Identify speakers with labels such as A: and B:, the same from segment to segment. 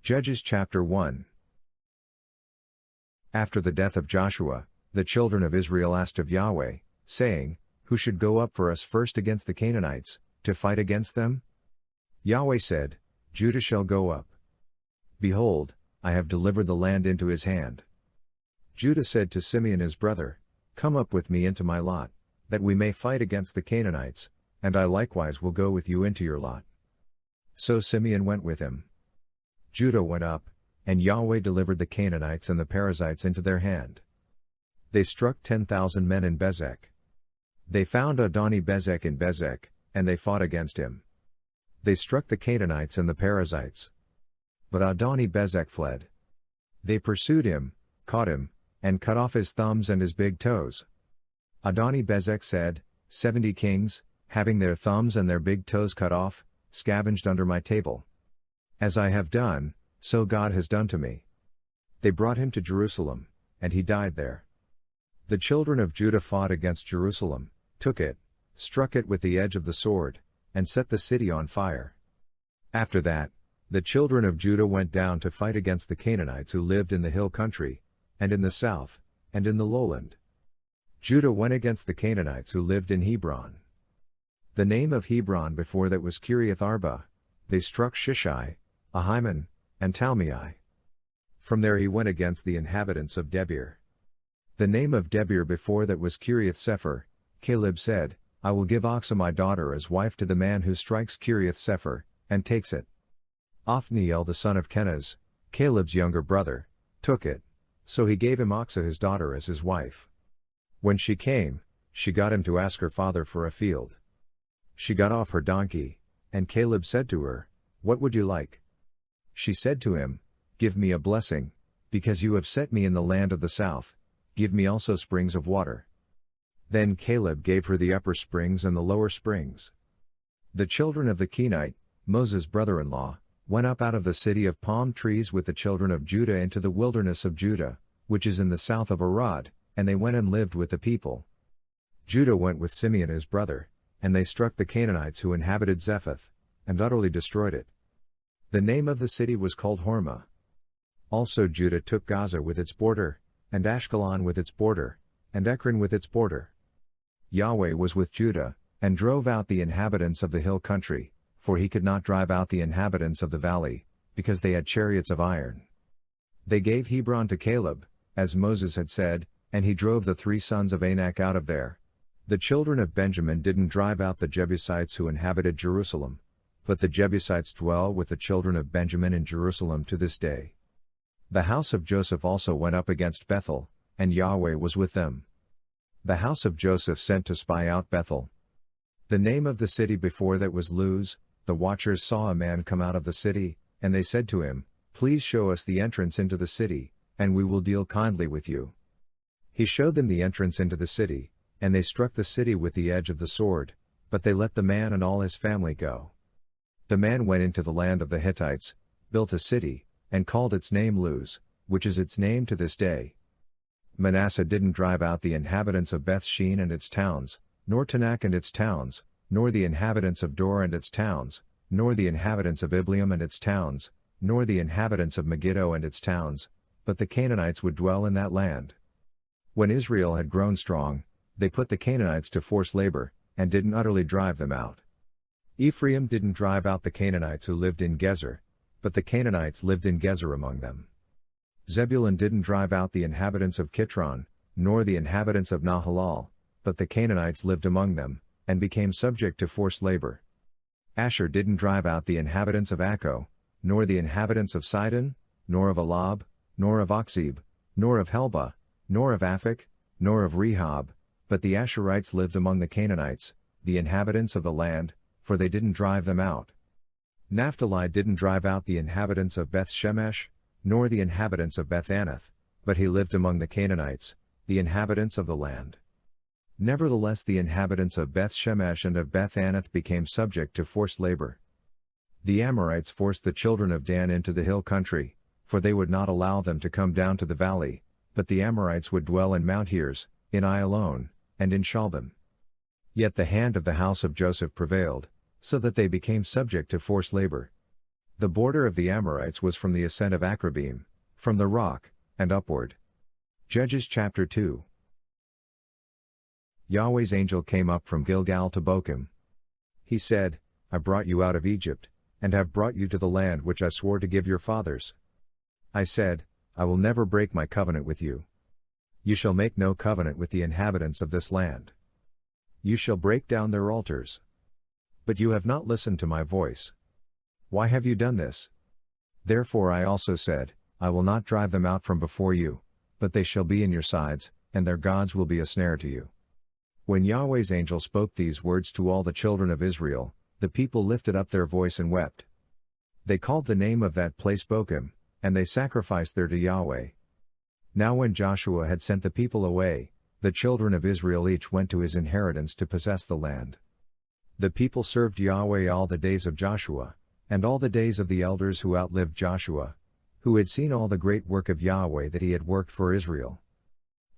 A: Judges chapter 1. After the death of Joshua, the children of Israel asked of Yahweh, saying, Who should go up for us first against the Canaanites, to fight against them? Yahweh said, Judah shall go up. Behold, I have delivered the land into his hand. Judah said to Simeon his brother, Come up with me into my lot, that we may fight against the Canaanites, and I likewise will go with you into your lot. So Simeon went with him. Judah went up, and Yahweh delivered the Canaanites and the Perizzites into their hand. They struck 10,000 men in Bezek. They found Adoni-Bezek in Bezek, and they fought against him. They struck the Canaanites and the Perizzites. But Adoni-Bezek fled. They pursued him, caught him, and cut off his thumbs and his big toes. Adoni-Bezek said, 70 kings, having their thumbs and their big toes cut off, scavenged under my table. As I have done, so God has done to me. They brought him to Jerusalem, and he died there. The children of Judah fought against Jerusalem, took it, struck it with the edge of the sword, and set the city on fire. After that, the children of Judah went down to fight against the Canaanites who lived in the hill country, and in the south, and in the lowland. Judah went against the Canaanites who lived in Hebron. The name of Hebron before that was Kiriath Arba. They struck Shishai, Ahiman, and Talmai. From there he went against the inhabitants of Debir. The name of Debir before that was Kiriath Sepher. Caleb said, I will give Achsah my daughter as wife to the man who strikes Kiriath Sepher, and takes it. Othniel the son of Kenaz, Caleb's younger brother, took it, so he gave him Achsah his daughter as his wife. When she came, she got him to ask her father for a field. She got off her donkey, and Caleb said to her, What would you like? She said to him, Give me a blessing, because you have set me in the land of the south, give me also springs of water. Then Caleb gave her the upper springs and the lower springs. The children of the Kenite, Moses' brother-in-law, went up out of the city of palm trees with the children of Judah into the wilderness of Judah, which is in the south of Arad, and they went and lived with the people. Judah went with Simeon his brother, and they struck the Canaanites who inhabited Zephath, and utterly destroyed it. The name of the city was called Hormah. Also Judah took Gaza with its border, and Ashkelon with its border, and Ekron with its border. Yahweh was with Judah, and drove out the inhabitants of the hill country, for he could not drive out the inhabitants of the valley, because they had chariots of iron. They gave Hebron to Caleb, as Moses had said, and he drove the 3 sons of Anak out of there. The children of Benjamin didn't drive out the Jebusites who inhabited Jerusalem, but the Jebusites dwell with the children of Benjamin in Jerusalem to this day. The house of Joseph also went up against Bethel, and Yahweh was with them. The house of Joseph sent to spy out Bethel. The name of the city before that was Luz. The watchers saw a man come out of the city, and they said to him, Please show us the entrance into the city, and we will deal kindly with you. He showed them the entrance into the city, and they struck the city with the edge of the sword, but they let the man and all his family go. The man went into the land of the Hittites, built a city, and called its name Luz, which is its name to this day. Manasseh didn't drive out the inhabitants of Beth-shean and its towns, nor Tanakh and its towns, nor the inhabitants of Dor and its towns, nor the inhabitants of Ibleam and its towns, nor the inhabitants of Megiddo and its towns, but the Canaanites would dwell in that land. When Israel had grown strong, they put the Canaanites to forced labor, and didn't utterly drive them out. Ephraim didn't drive out the Canaanites who lived in Gezer, but the Canaanites lived in Gezer among them. Zebulun didn't drive out the inhabitants of Kitron, nor the inhabitants of Nahalal, but the Canaanites lived among them, and became subject to forced labor. Asher didn't drive out the inhabitants of Akko, nor the inhabitants of Sidon, nor of Alab, nor of Akzib, nor of Helba, nor of Aphek, nor of Rehob, but the Asherites lived among the Canaanites, the inhabitants of the land, for they didn't drive them out. Naphtali didn't drive out the inhabitants of Beth-Shemesh, nor the inhabitants of Beth-Anath, but he lived among the Canaanites, the inhabitants of the land. Nevertheless the inhabitants of Beth-Shemesh and of Beth-Anath became subject to forced labor. The Amorites forced the children of Dan into the hill country, for they would not allow them to come down to the valley, but the Amorites would dwell in Mount Heres, in Ayalon, and in Shalbim. Yet the hand of the house of Joseph prevailed, so that they became subject to forced labor. The border of the Amorites was from the ascent of Akrabim, from the rock, and upward. Judges chapter 2. Yahweh's angel came up from Gilgal to Bochim. He said, I brought you out of Egypt, and have brought you to the land which I swore to give your fathers. I said, I will never break my covenant with you. You shall make no covenant with the inhabitants of this land. You shall break down their altars. But you have not listened to my voice. Why have you done this? Therefore I also said, I will not drive them out from before you, but they shall be in your sides, and their gods will be a snare to you. When Yahweh's angel spoke these words to all the children of Israel, the people lifted up their voice and wept. They called the name of that place Bochim, and they sacrificed there to Yahweh. Now when Joshua had sent the people away, the children of Israel each went to his inheritance to possess the land. The people served Yahweh all the days of Joshua, and all the days of the elders who outlived Joshua, who had seen all the great work of Yahweh that he had worked for Israel.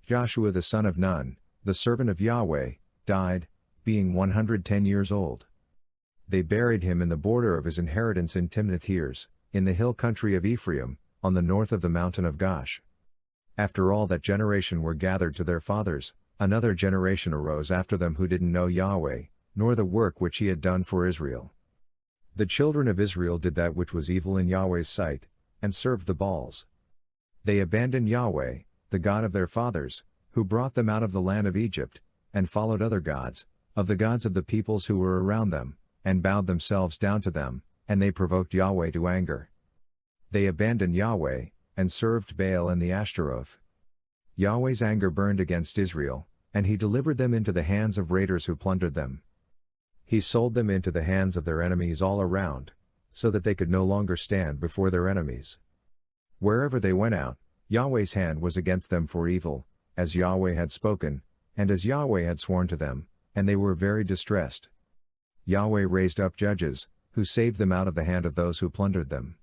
A: Joshua the son of Nun, the servant of Yahweh, died, being 110 years old. They buried him in the border of his inheritance in Timnath-Heres, in the hill country of Ephraim, on the north of the mountain of Gosh. After all that generation were gathered to their fathers, another generation arose after them who didn't know Yahweh, nor the work which he had done for Israel. The children of Israel did that which was evil in Yahweh's sight, and served the Baals. They abandoned Yahweh, the God of their fathers, who brought them out of the land of Egypt, and followed other gods, of the gods of the peoples who were around them, and bowed themselves down to them, and they provoked Yahweh to anger. They abandoned Yahweh, and served Baal and the Ashtaroth. Yahweh's anger burned against Israel, and he delivered them into the hands of raiders who plundered them. He sold them into the hands of their enemies all around, so that they could no longer stand before their enemies. Wherever they went out, Yahweh's hand was against them for evil, as Yahweh had spoken, and as Yahweh had sworn to them, and they were very distressed. Yahweh raised up judges, who saved them out of the hand of those who plundered them.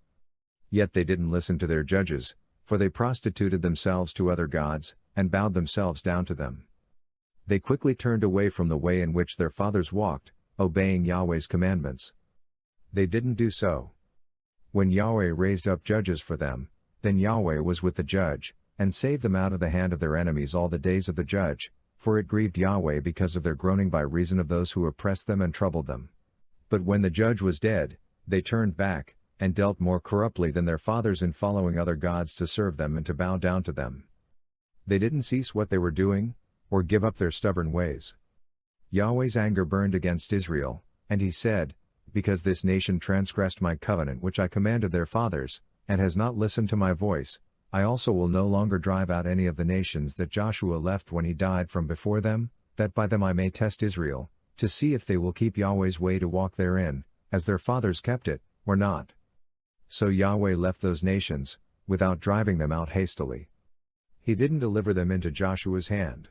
A: Yet they didn't listen to their judges, for they prostituted themselves to other gods, and bowed themselves down to them. They quickly turned away from the way in which their fathers walked, obeying Yahweh's commandments. They didn't do so. When Yahweh raised up judges for them, then Yahweh was with the judge, and saved them out of the hand of their enemies all the days of the judge, for it grieved Yahweh because of their groaning by reason of those who oppressed them and troubled them. But when the judge was dead, they turned back, and dealt more corruptly than their fathers in following other gods to serve them and to bow down to them. They didn't cease what they were doing, or give up their stubborn ways. Yahweh's anger burned against Israel, and he said, Because this nation transgressed my covenant which I commanded their fathers, and has not listened to my voice, I also will no longer drive out any of the nations that Joshua left when he died from before them, that by them I may test Israel, to see if they will keep Yahweh's way to walk therein, as their fathers kept it, or not. So Yahweh left those nations, without driving them out hastily. He didn't deliver them into Joshua's hand.